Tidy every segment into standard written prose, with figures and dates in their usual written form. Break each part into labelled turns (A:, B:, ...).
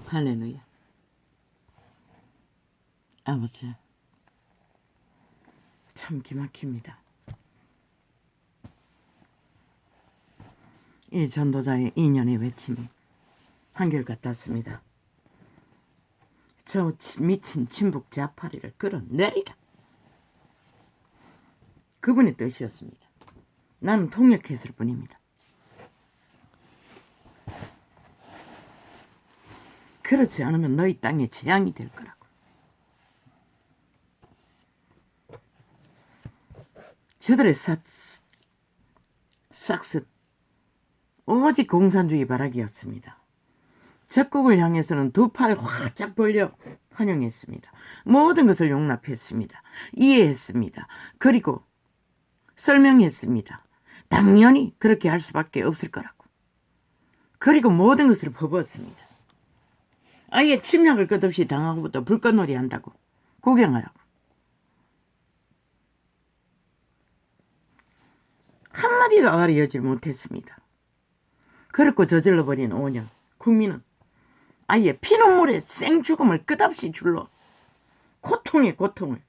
A: 할렐루야. 아버지, 참 기막힙니다. 이 전도자의 인연의 외침이 한결같았습니다. 저 미친 친북 자파리를 끌어내리라. 그분의 뜻이었습니다. 나는 통역했을 뿐입니다. 그렇지 않으면 너희 땅에 재앙이 될 거라고. 저들의 싹슨 오직 공산주의 바라기였습니다. 적국을 향해서는 두 팔 활짝 벌려 환영했습니다. 모든 것을 용납했습니다. 이해했습니다. 그리고 설명했습니다. 당연히 그렇게 할 수밖에 없을 거라고. 그리고 모든 것을 퍼부었습니다. 아예 침략을 끝없이 당하고부터 불꽃놀이 한다고. 구경하라고. 한마디도 아가리 여질 못했습니다. 그렇고 저질러버린 5년. 국민은 아예 피눈물에 생죽음을 끝없이 줄러 고통의 고통을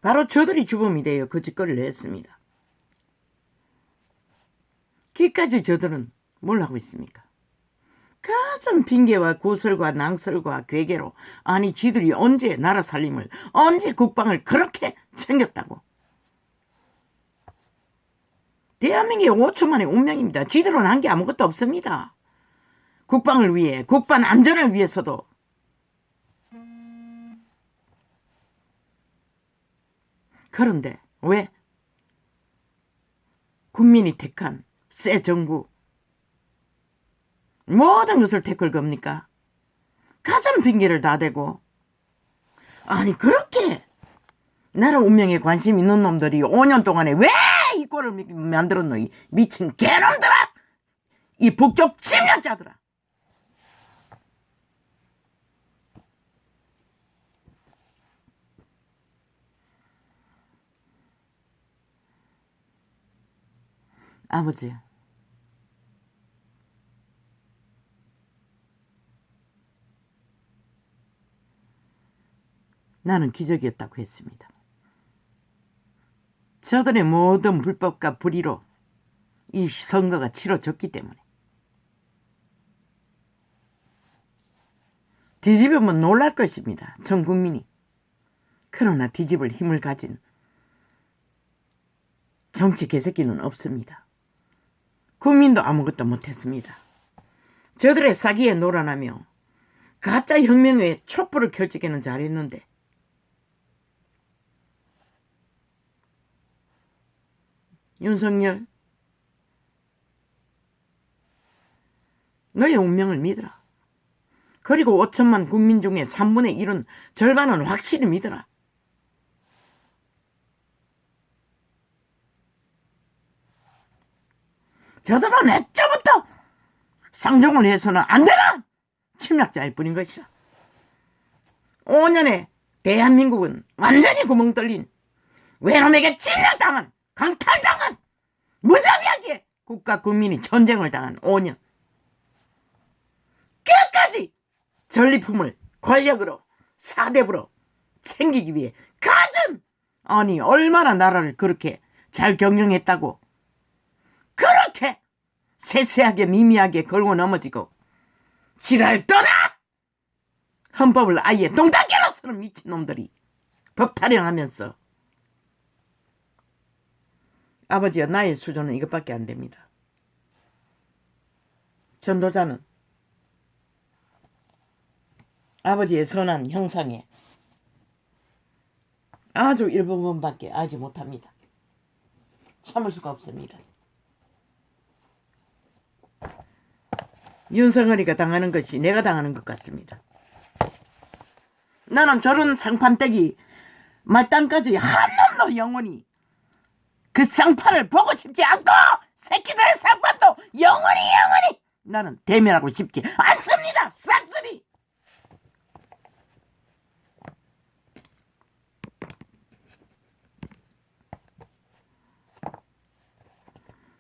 A: 바로 저들이 주범이 되어 그 짓거리를 했습니다. 기까지 저들은 뭘 하고 있습니까? 가진 핑계와 구설과 낭설과 괴계로 아니 지들이 언제 나라 살림을 언제 국방을 그렇게 챙겼다고. 대한민국의 5천만의 운명입니다. 지들은 한 게 아무것도 없습니다. 국방을 위해 국방 안전을 위해서도. 그런데 왜 국민이 택한 새 정부 모든 것을 택할 겁니까? 가장 핑계를 다 대고. 아니 그렇게 나라 운명에 관심 있는 놈들이 5년 동안에 왜 이 꼴을 만들었노? 이 미친 개놈들아! 이 북쪽 침략자들아! 아버지, 나는 기적이었다고 했습니다. 저들의 모든 불법과 불의로 이 선거가 치러졌기 때문에. 뒤집으면 놀랄 것입니다. 전 국민이. 그러나 뒤집을 힘을 가진 정치 개새끼는 없습니다. 국민도 아무것도 못했습니다. 저들의 사기에 놀아나며 가짜 혁명의 촛불을 켜지기는 잘했는데 윤석열, 너의 운명을 믿어라. 그리고 5천만 국민 중에 3분의 1은 절반은 확실히 믿어라. 저들은 애초부터 상종을 해서는 안 되나! 침략자일 뿐인 것이라. 5년에 대한민국은 완전히 구멍 뚫린 외놈에게 침략당한 강탈당한 무자비하게 국가 국민이 전쟁을 당한 5년. 끝까지 전리품을 권력으로 사대부로 챙기기 위해 가진 아니 얼마나 나라를 그렇게 잘 경영했다고. 그렇게 세세하게 미미하게 걸고 넘어지고 지랄 떠나! 헌법을 아예 동탁계로 쓰는 미친놈들이 법 타령하면서. 아버지야, 나의 수준은 이것밖에 안 됩니다. 전도자는 아버지의 선한 형상에 아주 일부분밖에 알지 못합니다. 참을 수가 없습니다. 윤석열이가 당하는 것이 내가 당하는 것 같습니다. 나는 저런 상판떼기 말단까지 한 놈도 영원히 그 쌍판을 보고 싶지 않고 새끼들의 쌍판도 영원히 나는 대면하고 싶지 않습니다. 싹쓸이.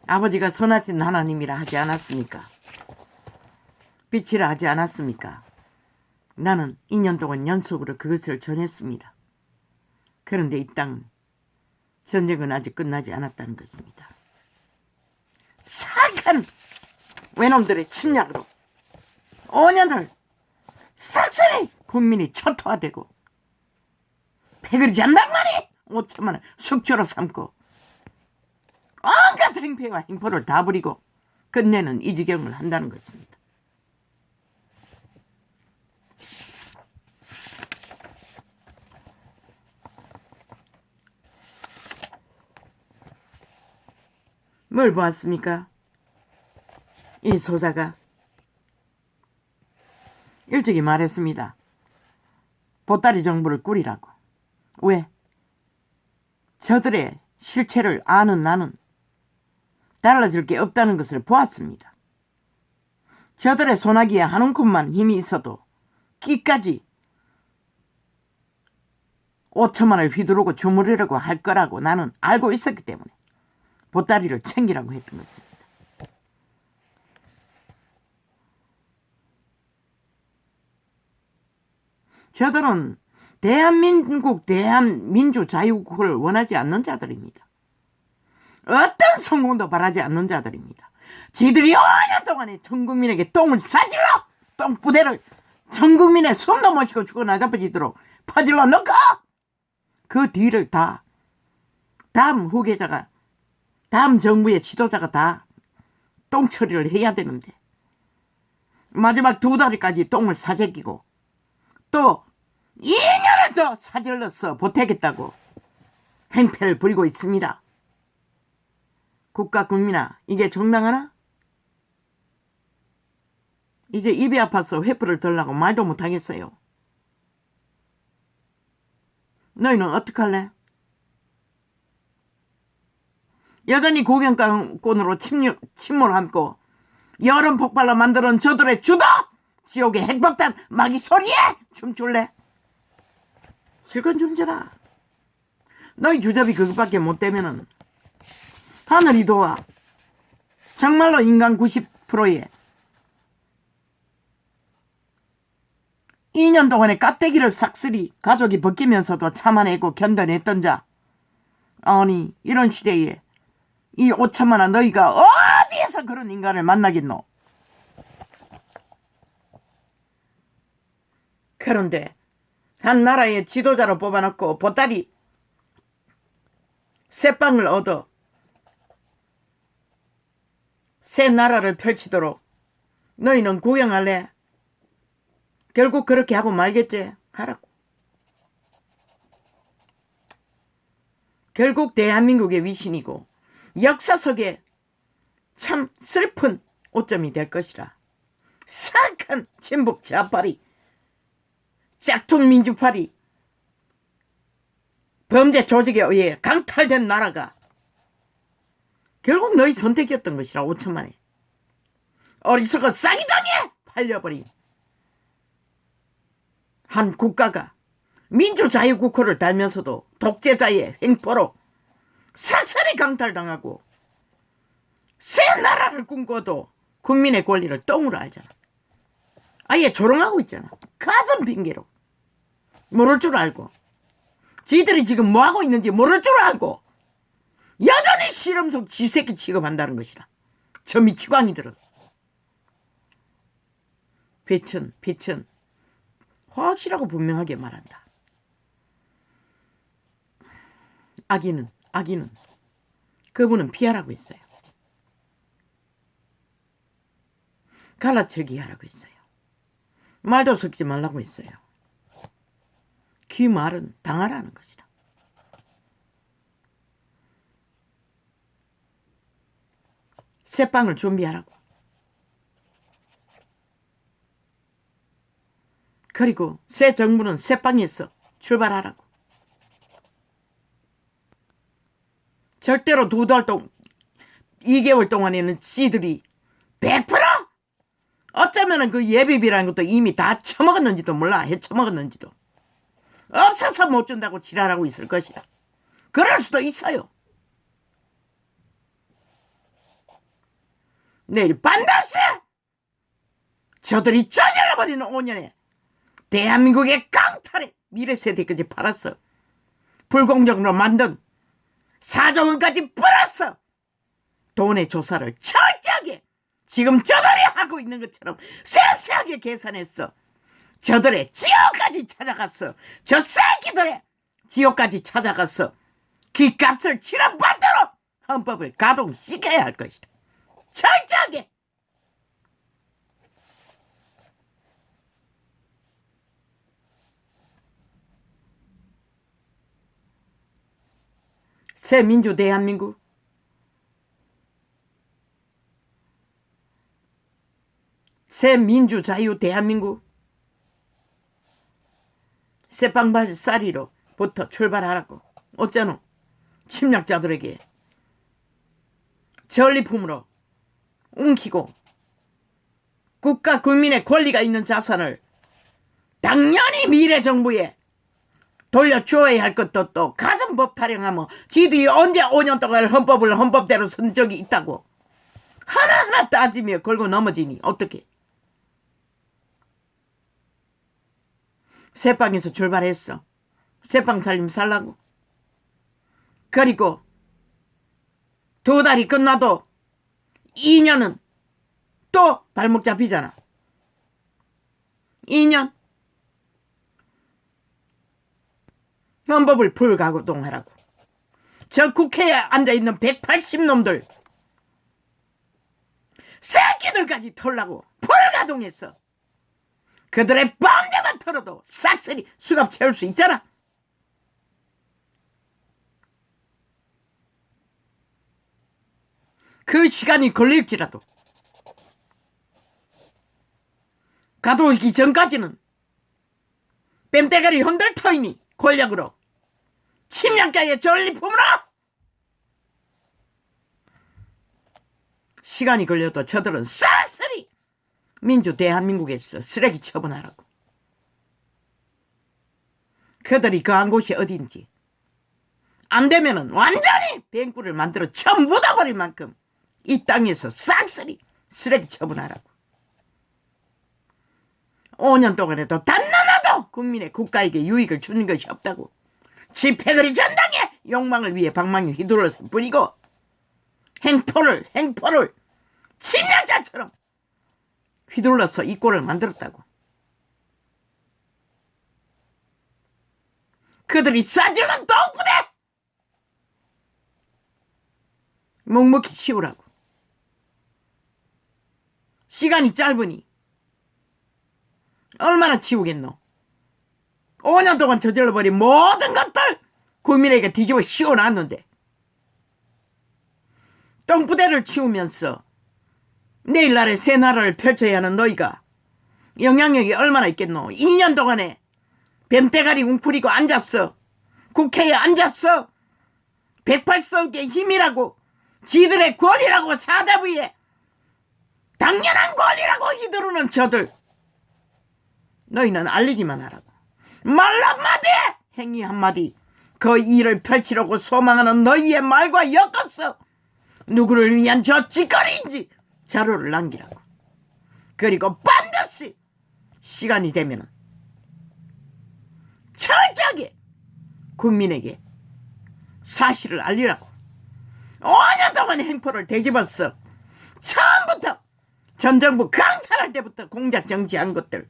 A: 아버지가 선하신 하나님이라 하지 않았습니까? 빛이라 하지 않았습니까? 나는 2년 동안 연속으로 그것을 전했습니다. 그런데 이 땅 전쟁은 아직 끝나지 않았다는 것입니다. 사악한 외놈들의 침략으로 5년을 싹쓸이 국민이 초토화되고 패거리 잔당만이 5천만 원 숙주로 삼고 온갖 행패와 행포를 다 부리고 끝내는 이 지경을 한다는 것입니다. 뭘 보았습니까? 이 소자가 일찍이 말했습니다. 보따리 정부를 꾸리라고. 왜? 저들의 실체를 아는 나는 달라질 게 없다는 것을 보았습니다. 저들의 소나기에 한 움큼만 힘이 있어도 끼까지 5천만 원을 휘두르고 주무르려고 할 거라고 나는 알고 있었기 때문에 보따리를 챙기라고 했던 것입니다. 저들은 대한민국 대한민주자유국을 원하지 않는 자들입니다. 어떤 성공도 바라지 않는 자들입니다. 지들이 5년 동안에 전 국민에게 똥을 싸질러 똥부대를 전 국민의 숨도 못 쉬고 죽어 나자빠지도록 퍼질러 넣고 그 뒤를 다 다음 후계자가 다음 정부의 지도자가 다 똥 처리를 해야 되는데 마지막 2다리까지 똥을 사재끼고 또 2년을 더 사질러서 보태겠다고 행패를 부리고 있습니다. 국가 국민아, 이게 정당하나? 이제 입이 아파서 회포를 들라고 말도 못하겠어요. 너희는 어떡할래? 여전히 고경권으로 침몰함고 여름 폭발로 만드는 저들의 주도 지옥의 핵폭탄 마귀 소리에 춤출래? 실컷 춤춰라. 너희 주접이 그것밖에 못 되면은 하늘이 도와 정말로 인간 90%의 2년 동안의 깍대기를 싹쓸이 가족이 벗기면서도 참아내고 견뎌냈던 자. 아니 이런 시대에 이 5천만 원 너희가 어디에서 그런 인간을 만나겠노? 그런데 한 나라의 지도자로 뽑아놓고 보따리 새빵을 얻어 새 나라를 펼치도록 너희는 구경할래? 결국 그렇게 하고 말겠지? 하라고. 결국 대한민국의 위신이고 역사석에 참 슬픈 오점이 될 것이라. 사악한 친북 좌파리 짝퉁 민주파리 범죄 조직에 의해 강탈된 나라가 결국 너희 선택이었던 것이라. 5천만에 어리석어 쌍이당에 팔려버린 한 국가가 민주자유국호를 달면서도 독재자의 횡포로 삭살이 강탈당하고 새 나라를 꿈꿔도 국민의 권리를 똥으로 알잖아. 아예 조롱하고 있잖아. 가전 핑계로. 모를 줄 알고 지들이 지금 뭐하고 있는지 모를 줄 알고 여전히 실험속 쥐새끼 취급한다는 것이라. 저 미치광이들은. 빛은 확실하고 분명하게 말한다. 악인은 그분은 피하라고 했어요. 갈라치기 하라고 했어요. 말도 섞지 말라고 했어요. 그 말은 당하라는 것이라. 새빵을 준비하라고. 그리고 새 정부는 새빵에서 출발하라고. 절대로 2개월 동안에는 지들이 100% 어쩌면은 그 예비비라는 것도 이미 다 처먹었는지도 몰라. 해처먹었는지도. 없어서 못 준다고 지랄하고 있을 것이다. 그럴 수도 있어요. 내일 반드시 저들이 저질러버리는 5년에 대한민국의 강탈에 미래세대까지 팔았어. 불공정으로 만든 4조 원까지 벌었어. 돈의 조사를 철저하게 지금 저들이 하고 있는 것처럼 세세하게 계산했어. 저들의 지옥까지 찾아갔어. 저 새끼들의 지옥까지 찾아갔어. 기값을 치러받도록 헌법을 가동시켜야 할 것이다. 철저하게. 새 민주 대한민국, 새 민주 자유 대한민국, 새빵발싸리로부터 출발하라고. 어쩌노? 침략자들에게 전리품으로 웅키고 국가 국민의 권리가 있는 자산을 당연히 미래정부에 돌려주어야 할 것도 또 가정법 타령하면 지들이 언제 5년 동안 헌법을 헌법대로 쓴 적이 있다고 하나하나 따지며 걸고 넘어지니 어떻게? 새빵에서 출발했어. 새빵 살림 살라고. 그리고 2달이 끝나도 2년은 또 발목 잡히잖아. 2년 헌법을 불가동하라고. 저 국회에 앉아있는 180놈들 새끼들까지 털라고 불가동했어. 그들의 범죄만 털어도 싹쓸이 수갑 채울 수 있잖아. 그 시간이 걸릴지라도 가둬오기 전까지는 뺨대가리 흔들 터이니 권력으로 침략자의 전리품으로 시간이 걸려도 저들은 싹쓸이 민주 대한민국에서 쓰레기 처분하라고. 그들이 거한 곳이 어딘지 안 되면은 완전히 뱅구를 만들어 처음 묻어버릴 만큼 이 땅에서 싹쓸이 쓰레기 처분하라고. 5년 동안에도 단 하나도 국민의 국가에게 유익을 주는 것이 없다고. 집회거리 전당에 욕망을 위해 방망이 휘둘러서 뿌리고 행포를 침략자처럼 휘둘러서 이 꼴을 만들었다고. 그들이 싸질른 똥부대 묵묵히 치우라고. 시간이 짧으니 얼마나 치우겠노? 5년 동안 저질러버린 모든 것들 국민에게 뒤집어 씌워놨는데 똥부대를 치우면서 내일날에 새 나라를 펼쳐야 하는 너희가 영향력이 얼마나 있겠노? 2년 동안에 뱀대가리 웅푸리고 앉았어. 국회에 앉았어. 108석의 힘이라고 지들의 권리라고 사대부에 당연한 권리라고 휘두르는 저들 너희는 알리기만 하라고. 말 한마디 행위 한마디 그 일을 펼치려고 소망하는 너희의 말과 엮었어. 누구를 위한 저 짓거리인지 자료를 남기라고. 그리고 반드시 시간이 되면 철저하게 국민에게 사실을 알리라고. 5년 동안 행포를 되짚었어. 처음부터 전 정부 강탈할 때부터 공작 정치한 것들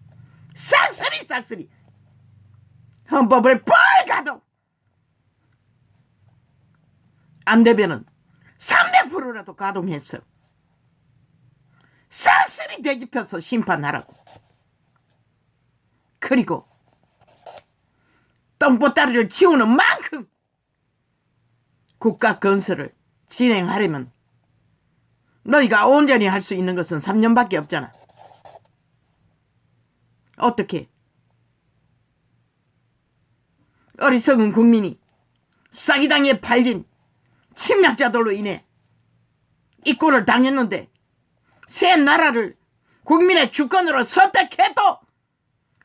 A: 싹쓸이 헌법을 불가동. 안 되면은 300%라도 가동했어. 싹쓸이 되짚혀서 심판하라고. 그리고 똥보따리를 치우는 만큼 국가 건설을 진행하려면 너희가 온전히 할 수 있는 것은 3년밖에 없잖아. 어떻게? 어리석은 국민이 사기당에 팔린 침략자들로 인해 이 꼴을 당했는데 새 나라를 국민의 주권으로 선택해도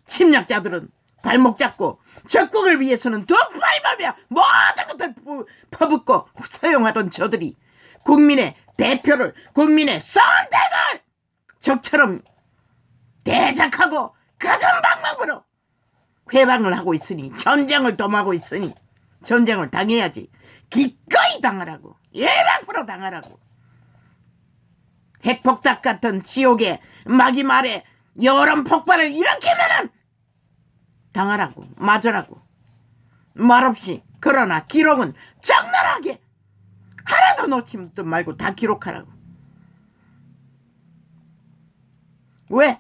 A: 침략자들은 발목 잡고 적국을 위해서는 더 발발며 모든 것을 퍼붓고 사용하던 저들이 국민의 대표를 국민의 선택을 적처럼 대적하고 가전 방법으로 회방을 하고 있으니, 전쟁을 dom하고 있으니 전쟁을 당해야지. 기꺼이 당하라고. 100% 당하라고. 핵폭탄 같은 지옥의 마귀 아래 여름 폭발을 일으키면은 당하라고. 맞으라고. 말없이. 그러나 기록은 적나라하게 하나도 놓치지 말고 다 기록하라고. 왜?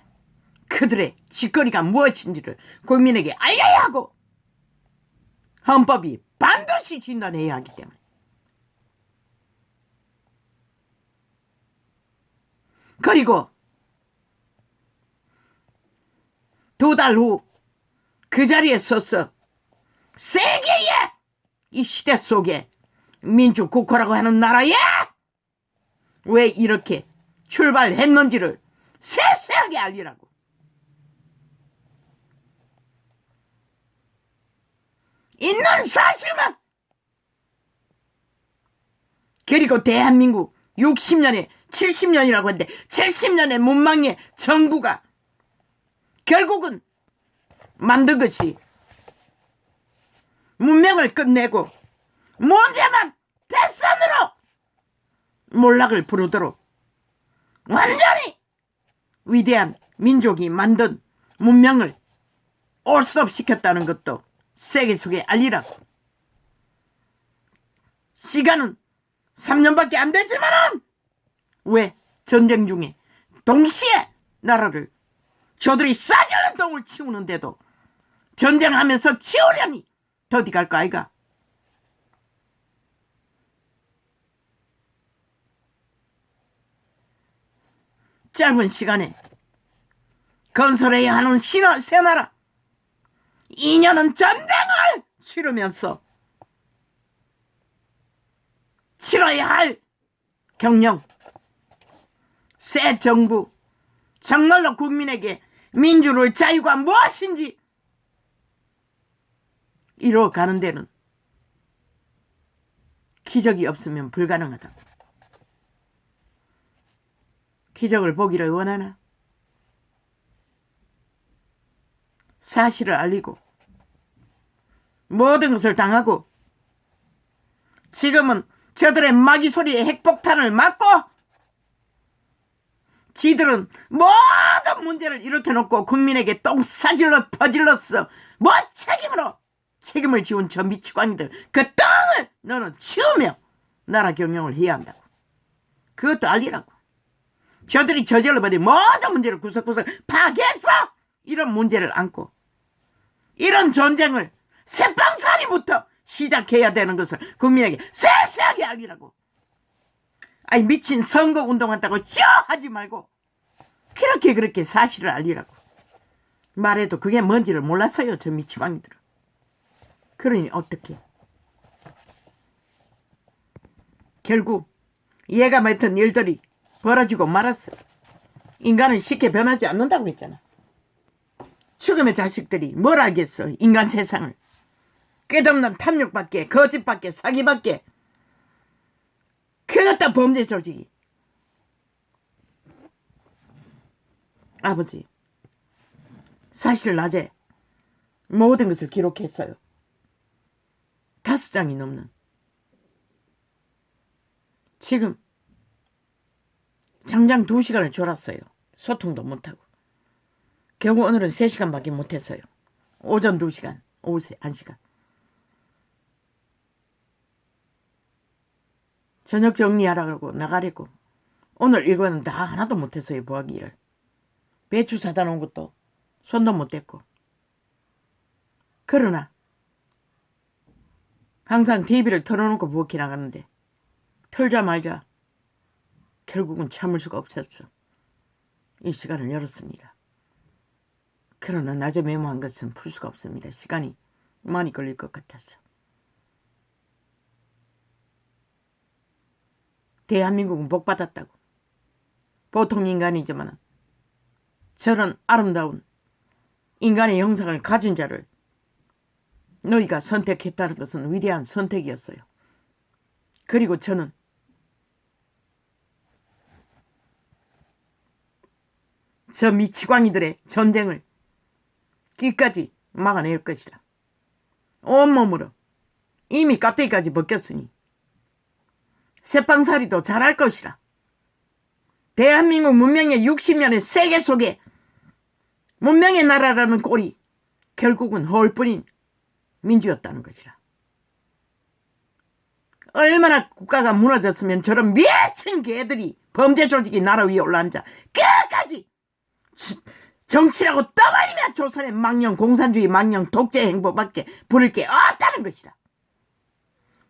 A: 그들의 짓거리가 무엇인지를 국민에게 알려야 하고 헌법이 반드시 진단해야 하기 때문에. 그리고 2달 후 그 자리에 서서 세계의 이 시대 속에 민주국가라고 하는 나라에 왜 이렇게 출발했는지를 세세하게 알리라고. 있는 사실만. 그리고 대한민국 60년에 70년이라고 했는데 70년의 문망의 정부가 결국은 만든 것이 문명을 끝내고 문제만 대선으로 몰락을 부르도록 완전히 위대한 민족이 만든 문명을 올스톱시켰다는 것도 세계 속에 알리라고. 시간은 3년밖에 안 되지만은 왜 전쟁 중에 동시에 나라를 저들이 싸질른 똥을 치우는데도 전쟁하면서 치우려니 더디 갈 거 아이가. 짧은 시간에 건설해야 하는 새 나라 2년은 전쟁을 치르면서 치러야 할 경영, 새 정부, 정말로 국민에게 민주를 자유가 무엇인지 이뤄가는 데는 기적이 없으면 불가능하다. 기적을 보기를 원하나? 사실을 알리고 모든 것을 당하고 지금은 저들의 마귀 소리에 핵폭탄을 맞고 지들은 모든 문제를 일으켜놓고 국민에게 똥 싸질러 퍼질렀어. 뭐 책임을 지운 저 미치광이들 그 똥을 너는 치우며 나라 경영을 해야 한다고. 그것도 알리라고. 저들이 저질러버린 모든 문제를 구석구석 파괴해서 이런 문제를 안고 이런 전쟁을 새빵살이부터 시작해야 되는 것을 국민에게 세세하게 알리라고. 아니 미친 선거운동한다고 하지 말고 그렇게 사실을 알리라고. 말해도 그게 뭔지를 몰랐어요 저 미치광이들은. 그러니 어떻게 결국 얘가 맡은 일들이 벌어지고 말았어. 인간은 쉽게 변하지 않는다고 했잖아. 죽음의 자식들이 뭘 알겠어. 인간 세상을. 끝없는 탐욕밖에 거짓밖에 사기밖에. 그것도 범죄 조직이. 아버지 사실 낮에 모든 것을 기록했어요. 5장이 넘는. 지금 장장 2시간을 졸았어요. 소통도 못하고. 결국 오늘은 3시간밖에 못했어요. 오전 2시간, 오후 1시간. 저녁 정리하라고 나가려고. 오늘 이거는 다 하나도 못했어요. 부하기를. 배추 사다 놓은 것도 손도 못 댔고. 그러나 항상 TV를 틀어놓고 부엌에 나가는데 틀자마자 결국은 참을 수가 없었어. 이 시간을 열었습니다. 그러나 낮에 메모한 것은 풀 수가 없습니다. 시간이 많이 걸릴 것 같아서. 대한민국은 복받았다고. 보통 인간이지만 저런 아름다운 인간의 형상을 가진 자를 너희가 선택했다는 것은 위대한 선택이었어요. 그리고 저는 저 미치광이들의 전쟁을 끝까지 막아낼 것이라. 온몸으로 이미 껍데기까지 벗겼으니 새빵살이도 잘할 것이라. 대한민국 문명의 60년의 세계 속에 문명의 나라라는 꼴이 결국은 허울뿐인 민주였다는 것이라. 얼마나 국가가 무너졌으면 저런 미친 개들이 범죄 조직이 나라 위에 올라앉아 끝까지 정치라고 떠벌리며 조선의 망령 공산주의 망령 독재 행보밖에 부를 게 없다는 것이다.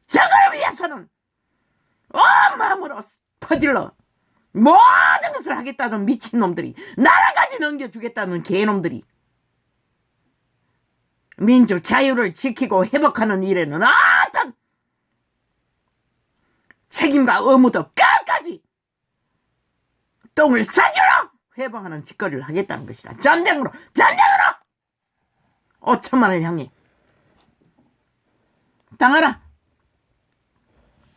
A: 저걸 위해서는 온 마음으로 퍼질러 모든 것을 하겠다는 미친놈들이, 나라까지 넘겨주겠다는 개놈들이 민주 자유를 지키고 회복하는 일에는 어떤 책임과 의무도 끝까지 똥을 싸주러 회복하는 짓거리를 하겠다는 것이다. 전쟁으로 5천만을 향해 당하라.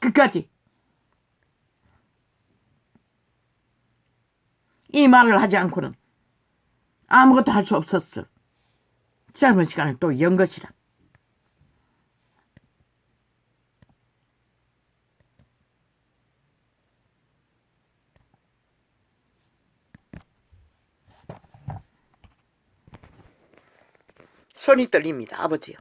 A: 끝까지. 이 말을 하지 않고는 아무것도 할 수 없었어. 짧은 시간을 또 연 것이라. 손이 떨립니다, 아버지요.